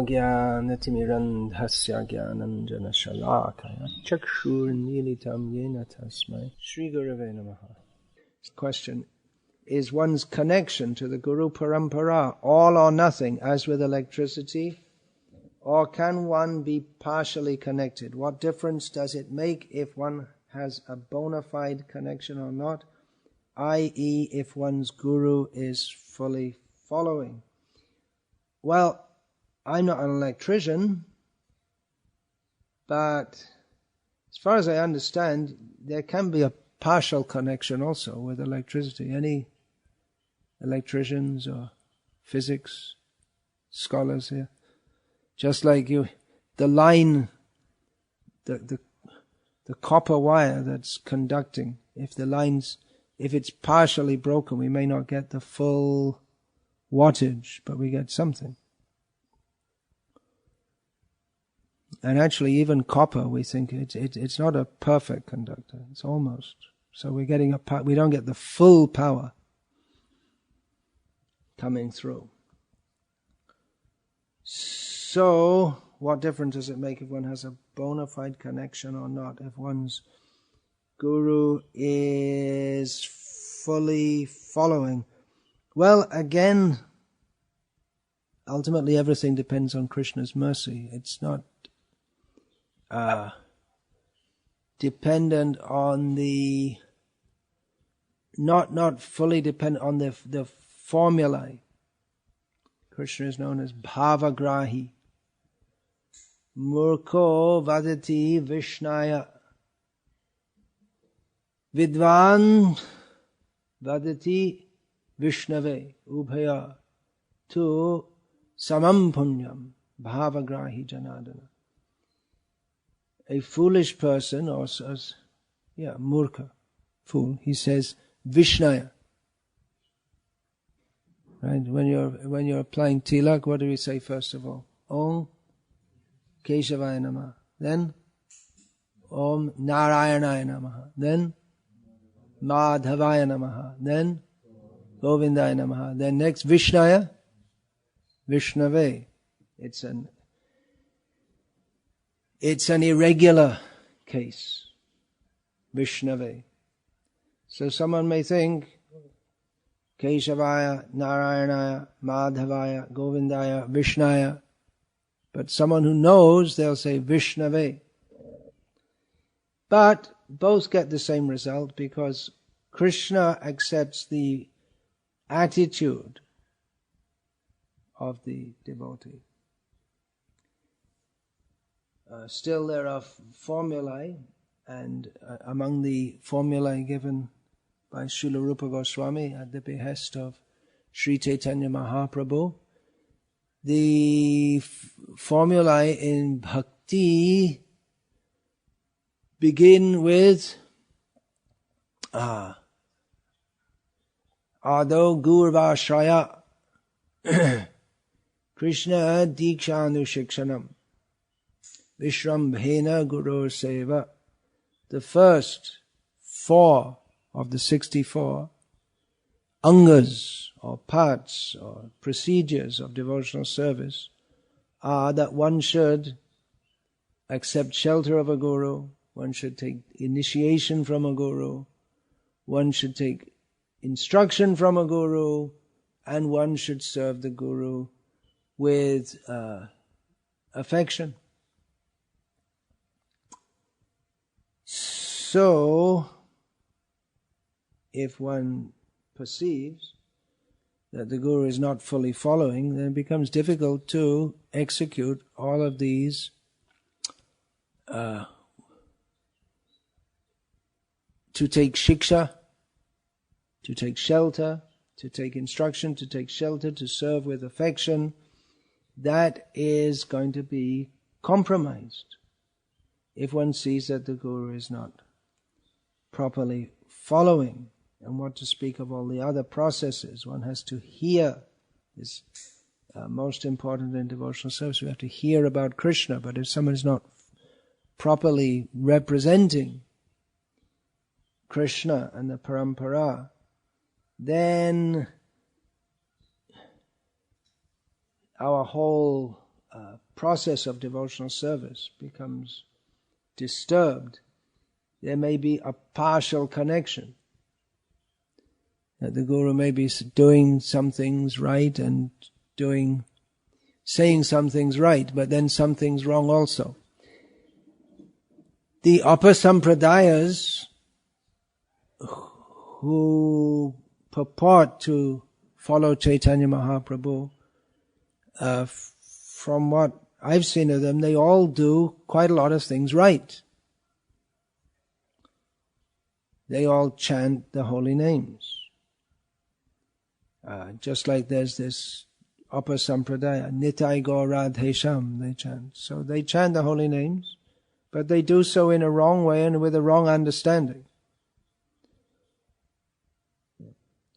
ज्ञानतिमिरन्धस्य ज्ञानञ्जनशलाकया चक्षुर्मीलितं येन तस्मै श्रीगुरवे नमः. Question: is one's connection to the Guru Parampara all or nothing, as with electricity? Or can one be partially connected? What difference does it make if one has a bona fide connection or not, i.e. if one's Guru is fully following? Well, I'm not an electrician, but as far as I understand, there can be a partial connection also with electricity. Any electricians or physics scholars here? Just like the line, the copper wire that's conducting, if it's partially broken, we may not get the full wattage, but we get something. And actually, even copper, we think it's not a perfect conductor. It's almost. So we're getting we don't get the full power coming through. So, what difference does it make if one has a bona fide connection or not? If one's Guru is fully following? Well, again, ultimately everything depends on Krishna's mercy. It's not dependent on not fully dependent on the formulae. Krishna is known as Bhavagrahi. Murko vadati Vishnaya. Vidvan vadati Vishnave. Ubhaya tu samam punyam bhavagrahi janadana. A foolish person, murka, fool, he says Vishnaya. Right? When you're applying tilak, what do we say first of all? Om Keshavaya Namaha. Then Om Narayanaya Namaha. Then Madhavaya Namaha. Then Govindaya Namaha. Then next Vishnaya, Vishnave. It's an irregular case. Vishnave. So someone may think Keshavaya, Narayanaya, Madhavaya, Govindaya, Vishnaya. But someone who knows, they'll say Vishnave. But both get the same result because Krishna accepts the attitude of the devotee. Still there are formulae, and among the formulae given by Srila Rupa Goswami at the behest of Sri Chaitanya Mahaprabhu, the formulae in Bhakti begin with Ado Gurvashraya Krishna Dikshanu Shikshanam Vishrambhena Guru Seva. The first 4 of the 64 angas or parts or procedures of devotional service are that one should accept shelter of a guru, one should take initiation from a guru, one should take instruction from a guru, and one should serve the guru with affection. So, if one perceives that the guru is not fully following, then it becomes difficult to execute all of these to take shiksha, to take shelter, to take instruction, to take shelter, to serve with affection. That is going to be compromised if one sees that the guru is not properly following. And what to speak of all the other processes. One has to hear. Is most important in devotional service. We have to hear about Krishna. But if someone is not properly representing Krishna and the parampara, then our whole process of devotional service becomes disturbed, there may be a partial connection. That the Guru may be doing some things right and saying some things right, but then some things wrong also. The upper sampradayas who purport to follow Chaitanya Mahaprabhu, from what I've seen of them, they all do quite a lot of things right. They all chant the holy names. Just like there's this upper sampradaya, Nitai Gaur Radhesham, they chant. So they chant the holy names, but they do so in a wrong way and with a wrong understanding.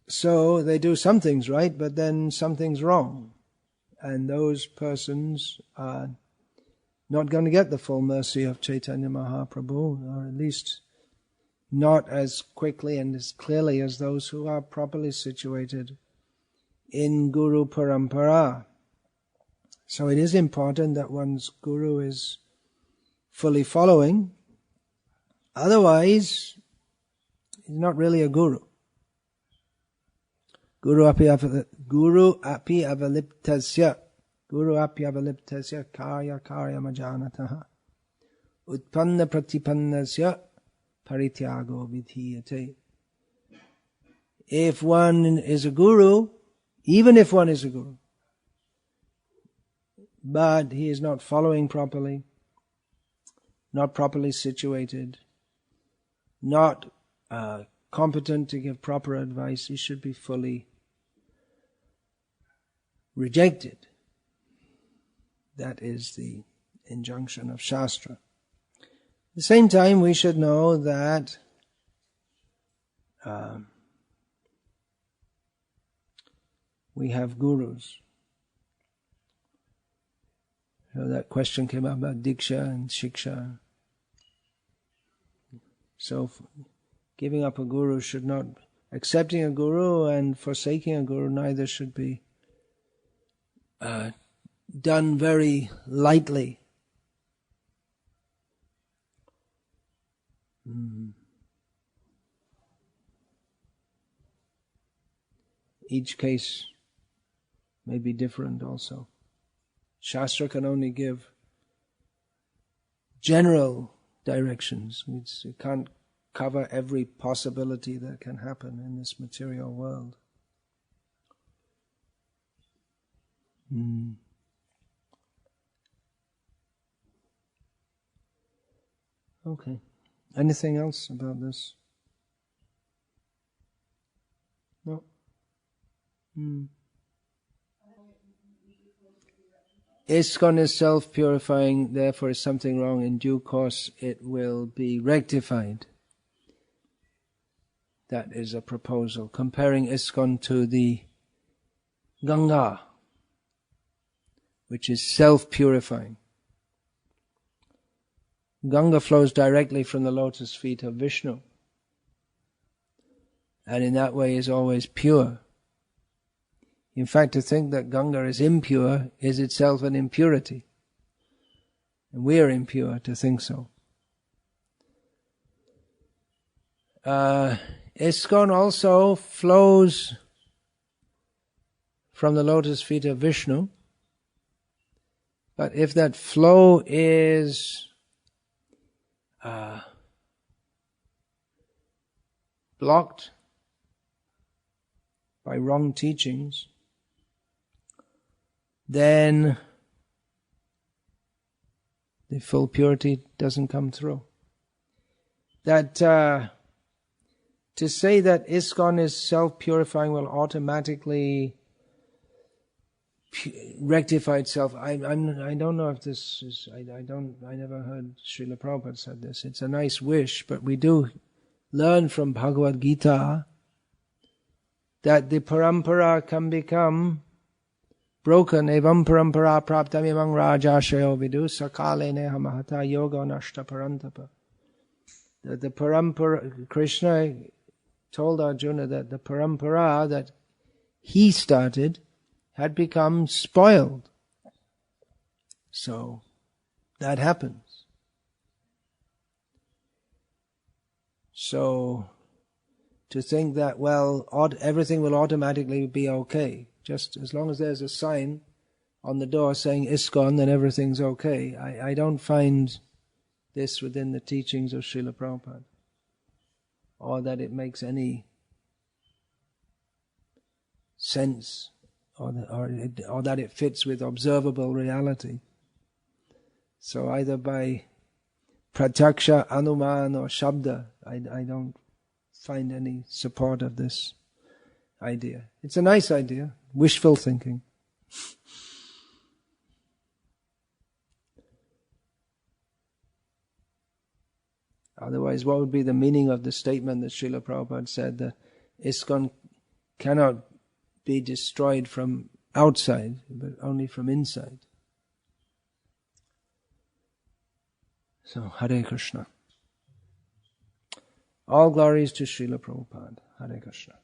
So they do some things right, but then some things wrong. And those persons are not going to get the full mercy of Chaitanya Mahaprabhu, or at least not as quickly and as clearly as those who are properly situated in Guru Parampara. So it is important that one's Guru is fully following. Otherwise, he's not really a Guru. Guru api avaliptasya karya majanataha utpanna pratipannasya parityago vidhiyate. If one is a Guru, even if one is a Guru, but he is not following properly, not properly situated, not competent to give proper advice, he should be fully rejected. That is the injunction of Shastra. At the same time, we should know that we have gurus. So that question came up about Diksha and Shiksha. So giving up a guru should not, accepting a guru and forsaking a guru neither should be done very lightly. Each case may be different also. Shastra can only give general directions. It can't cover every possibility that can happen in this material world. Okay. Anything else about this? No? ISKCON is self-purifying, therefore is something wrong. In due course it will be rectified. That is a proposal. Comparing ISKCON to the Ganga, which is self-purifying. Ganga flows directly from the lotus feet of Vishnu, and in that way is always pure. In fact, to think that Ganga is impure is itself an impurity. And we are impure to think so. ISKCON also flows from the lotus feet of Vishnu, but if that flow is blocked by wrong teachings, then the full purity doesn't come through. That to say that ISKCON is self-purifying will automatically rectify itself. I don't know if this is. I never heard Srila Prabhupada said this. It's a nice wish, but we do learn from Bhagavad Gita that the parampara can become broken. Evam parampara praptam evam rajashayo vidu sakale neha mahata yoga nashta parantapa. That the parampara, Krishna told Arjuna that the parampara that he started had become spoiled. So that happens. So to think that, well, everything will automatically be okay, just as long as there's a sign on the door saying ISKCON, then everything's okay. I don't find this within the teachings of Srila Prabhupada, or that it makes any sense, or that it fits with observable reality. So either by pratyaksha, anuman or shabda, I don't find any support of this idea. It's a nice idea, wishful thinking. Otherwise, what would be the meaning of the statement that Srila Prabhupada said that ISKCON cannot be destroyed from outside, but only from inside? So, Hare Krishna. All glories to Srila Prabhupada. Hare Krishna.